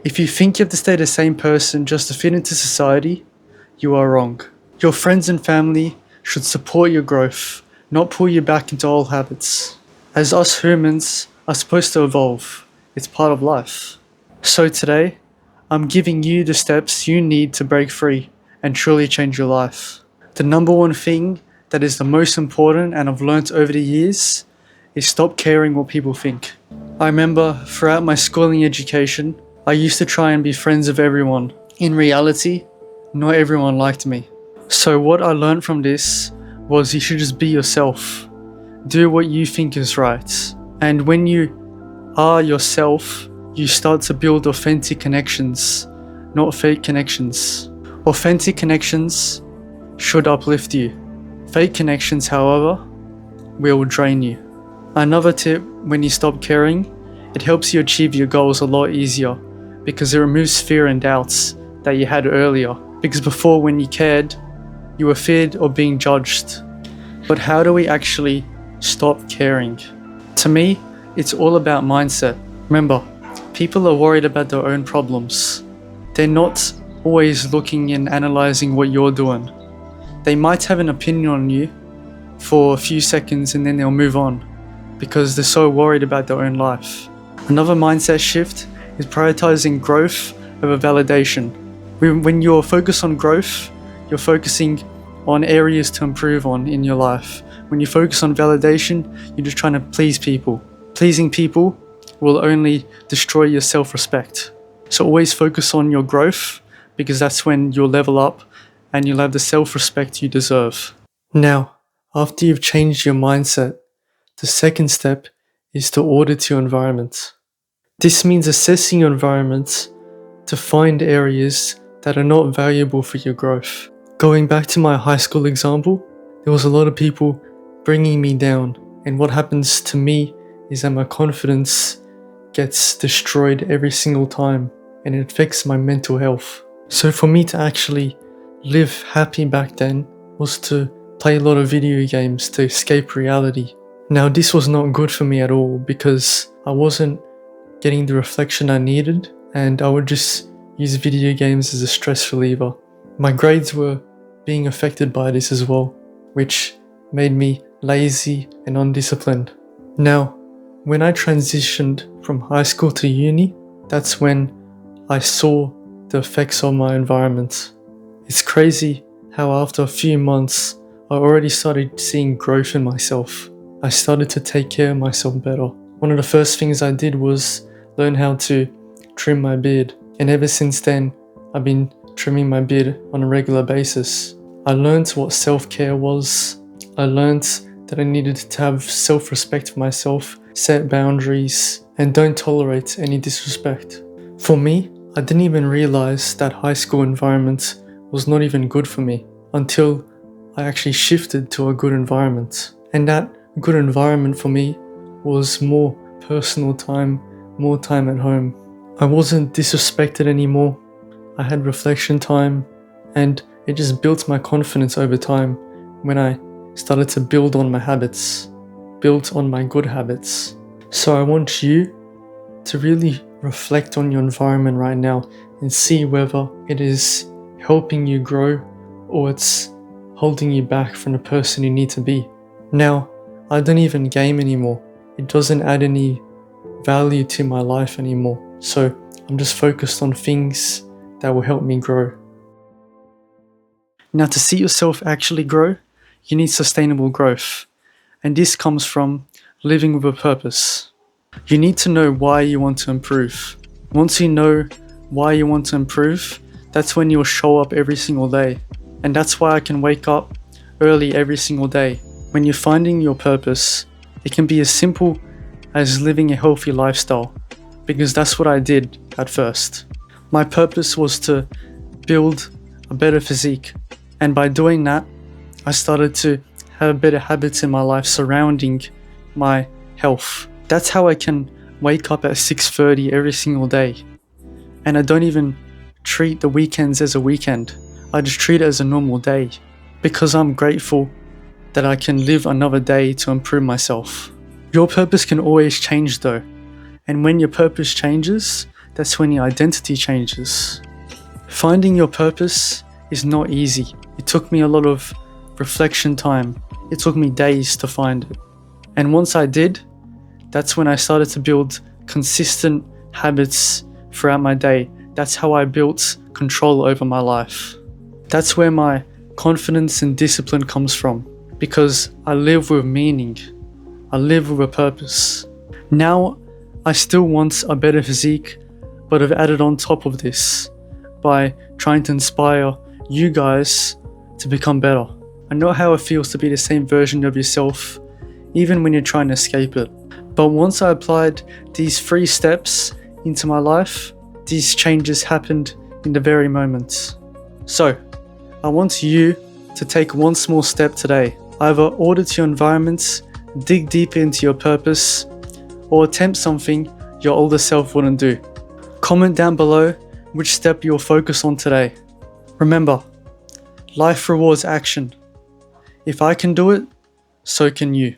If you think you have to stay the same person just to fit into society, you are wrong. Your friends and family should support your growth, not pull you back into old habits. As us humans are supposed to evolve, it's part of life. So today, I'm giving you the steps you need to break free and truly change your life. The number one thing that is the most important and I've learnt over the years is stop caring what people think. I remember throughout my schooling education, I used to try and be friends with everyone. In reality, not everyone liked me. So what I learned from this was you should just be yourself. Do what you think is right. And when you are yourself, you start to build authentic connections, not fake connections. Authentic connections should uplift you. Fake connections, however, will drain you. Another tip, when you stop caring, it helps you achieve your goals a lot easier because it removes fear and doubts that you had earlier. Because before, when you cared, you were feared of being judged. But how do we actually stop caring? To me, it's all about mindset. Remember, people are worried about their own problems. They're not always looking and analyzing what you're doing. They might have an opinion on you for a few seconds and then they'll move on because they're so worried about their own life. Another mindset shift is prioritizing growth over validation. When you're focused on growth, you're focusing on areas to improve on in your life. When you focus on validation, you're just trying to please people. Pleasing people will only destroy your self-respect. So always focus on your growth because that's when you'll level up and you'll have the self-respect you deserve. Now, after you've changed your mindset, the second step is to audit your environment. This means assessing your environment to find areas that are not valuable for your growth. Going back to my high school example, there was a lot of people bringing me down, and what happens to me is that my confidence gets destroyed every single time and it affects my mental health. So for me to actually live happy back then was to play a lot of video games to escape reality. Now this was not good for me at all because I wasn't getting the reflection I needed and I would just use video games as a stress reliever. My grades were being affected by this as well, which made me lazy and undisciplined. Now, when I transitioned from high school to uni, that's when I saw the effects of my environment. It's crazy how after a few months, I already started seeing growth in myself. I started to take care of myself better. One of the first things I did was learn how to trim my beard. And ever since then, I've been trimming my beard on a regular basis. I learned what self-care was. I learned that I needed to have self-respect for myself, set boundaries, and don't tolerate any disrespect. For me, I didn't even realize that high school environment was not even good for me until I actually shifted to a good environment. And that good environment for me was more personal time, more time at home. I wasn't disrespected anymore. I had reflection time, and it just built my confidence over time when I started to build on my habits, build on my good habits. So I want you to really reflect on your environment right now and see whether it is helping you grow or it's holding you back from the person you need to be. Now, I don't even game anymore. It doesn't add any value to my life anymore. So I'm just focused on things that will help me grow. Now, to see yourself actually grow, you need sustainable growth. And this comes from living with a purpose. You need to know why you want to improve. Once you know why you want to improve, that's when you'll show up every single day. And that's why I can wake up early every single day. When you're finding your purpose, it can be as simple as living a healthy lifestyle, because that's what I did at first. My purpose was to build a better physique. And by doing that, I started to have better habits in my life surrounding my health. That's how I can wake up at 6:30 every single day. And I don't even treat the weekends as a weekend. I just treat it as a normal day because I'm grateful that I can live another day to improve myself. Your purpose can always change though. And when your purpose changes, that's when your identity changes. Finding your purpose is not easy. It took me a lot of reflection time. It took me days to find it. And once I did, that's when I started to build consistent habits throughout my day. That's how I built control over my life. That's where my confidence and discipline comes from, because I live with meaning. I live with a purpose. Now, I still want a better physique, but I've added on top of this by trying to inspire you guys to become better. I know how it feels to be the same version of yourself, even when you're trying to escape it. But once I applied these 3 steps into my life, these changes happened in the very moment. So, I want you to take one small step today. Either audit your environment, dig deeper into your purpose, or attempt something your older self wouldn't do. Comment down below which step you'll focus on today. Remember, life rewards action. If I can do it, so can you.